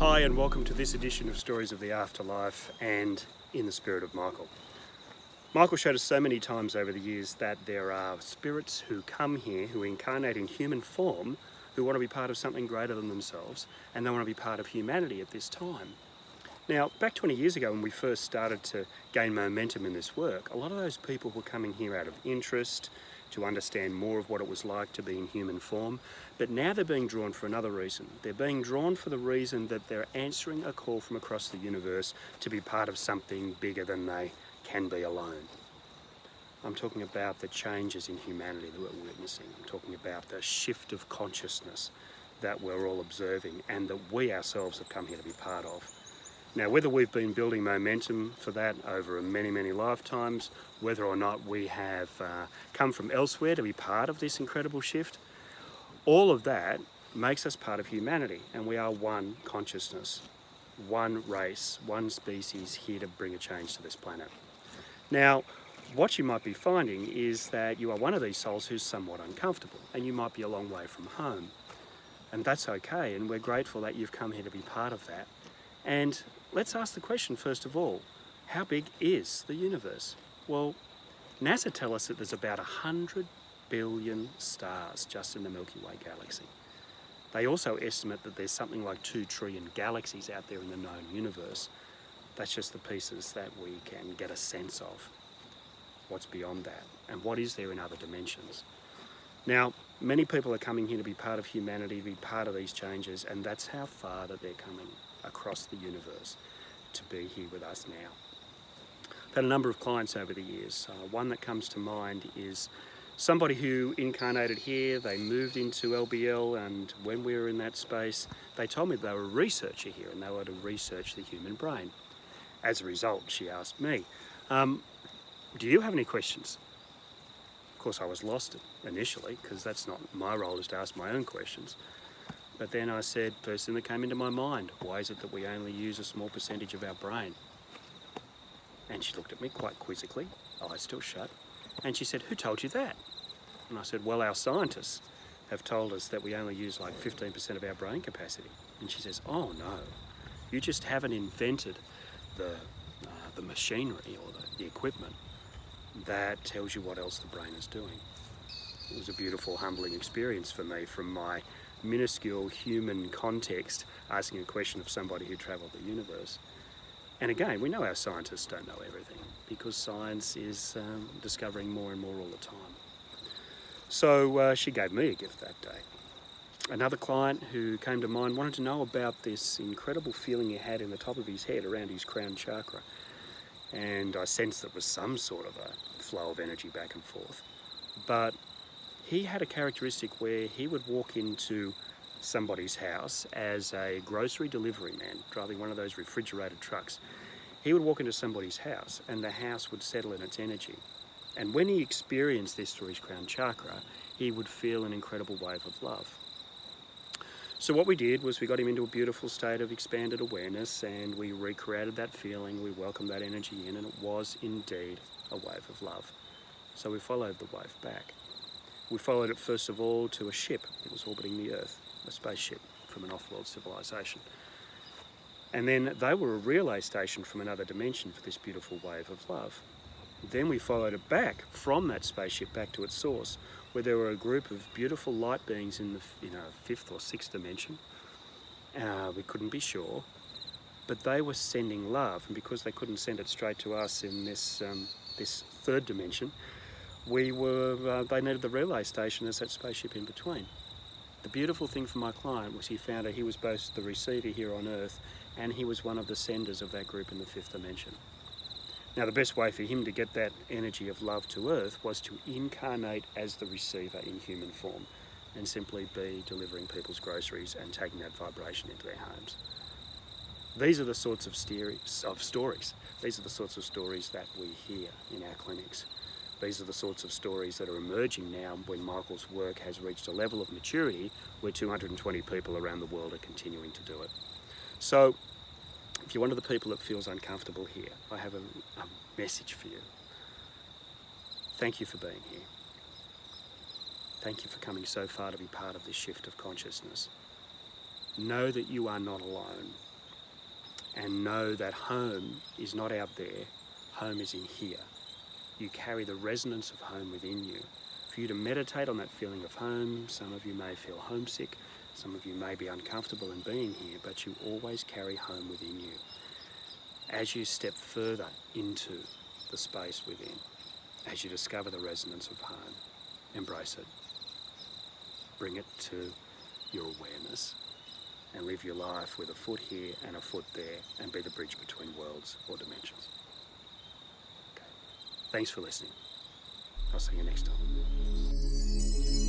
Hi and welcome to this edition of Stories of the Afterlife and in the Spirit of Michael. Michael showed us so many times over the years that there are spirits who come here, who incarnate in human form, who want to be part of something greater than themselves, and they want to be part of humanity at this time. Now, back 20 years ago when we first started to gain momentum in this work, a lot of those people were coming here out of interest, to understand more of what it was like to be in human form, but now they're being drawn for another reason. They're being drawn for the reason that they're answering a call from across the universe to be part of something bigger than they can be alone. I'm talking about the changes in humanity that we're witnessing. I'm talking about the shift of consciousness that we're all observing and that we ourselves have come here to be part of. Now, whether we've been building momentum for that over many lifetimes, whether or not we have come from elsewhere to be part of this incredible shift, all of that makes us part of humanity, and we are one consciousness, one race, one species here to bring a change to this planet. Now, what you might be finding is that you are one of these souls who's somewhat uncomfortable, and you might be a long way from home. And that's okay, and we're grateful that you've come here to be part of that. And let's ask the question first of all, how big is the universe? Well, NASA tell us that there's about 100 billion stars just in the Milky Way galaxy. They also estimate that there's something like 2 trillion galaxies out there in the known universe. That's just the pieces that we can get a sense of. What's beyond that? And what is there in other dimensions? Now, many people are coming here to be part of humanity, to be part of these changes, and that's how far that they're coming across the universe to be here with us now. I've had a number of clients over the years. One that comes to mind is somebody who incarnated here. They moved into LBL, and when we were in that space, they told me they were a researcher here and they were to research the human brain. As a result, she asked me, do you have any questions? Of course, I was lost initially because that's not my role, is to ask my own questions. But then I said, first thing that came into my mind, why is it that we only use a small percentage of our brain? And she looked at me quite quizzically, eyes still shut, and she said, who told you that? And I said, well, our scientists have told us that we only use like 15% of our brain capacity. And she says, oh no, you just haven't invented the machinery or the equipment that tells you what else the brain is doing. It was a beautiful, humbling experience for me from my minuscule human context, asking a question of somebody who travelled the universe. And again, we know our scientists don't know everything because science is discovering more and more all the time. So she gave me a gift that day. Another client who came to mind wanted to know about this incredible feeling he had in the top of his head around his crown chakra. And I sensed there was some sort of a flow of energy back and forth. But he had a characteristic where he would walk into somebody's house as a grocery delivery man, driving one of those refrigerated trucks. He would walk into somebody's house and the house would settle in its energy. And when he experienced this through his crown chakra, he would feel an incredible wave of love. So what we did was we got him into a beautiful state of expanded awareness and we recreated that feeling, we welcomed that energy in, and it was indeed a wave of love. So we followed the wave back. We followed it first of all to a ship that was orbiting the Earth, a spaceship from an off-world civilization. And then they were a relay station from another dimension for this beautiful wave of love. Then we followed it back from that spaceship back to its source, where there were a group of beautiful light beings in the 5th or 6th dimension. We couldn't be sure, but they were sending love, and because they couldn't send it straight to us in this 3rd dimension, they needed the relay station as that spaceship in between. The beautiful thing for my client was he found out he was both the receiver here on Earth and he was one of the senders of that group in the 5th dimension. Now, the best way for him to get that energy of love to Earth was to incarnate as the receiver in human form and simply be delivering people's groceries and taking that vibration into their homes. These are the sorts of stories. These are the sorts of stories that we hear in our clinics. These are the sorts of stories that are emerging now when Michael's work has reached a level of maturity where 220 people around the world are continuing to do it. So, if you're one of the people that feels uncomfortable here, I have a message for you. Thank you for being here. Thank you for coming so far to be part of this shift of consciousness. Know that you are not alone. and know that home is not out there, home is in here. You carry the resonance of home within you. For you to meditate on that feeling of home, some of you may feel homesick, some of you may be uncomfortable in being here, but you always carry home within you. As you step further into the space within, as you discover the resonance of home, embrace it. Bring it to your awareness and live your life with a foot here and a foot there and be the bridge between worlds or dimensions. Okay. Thanks for listening. I'll see you next time.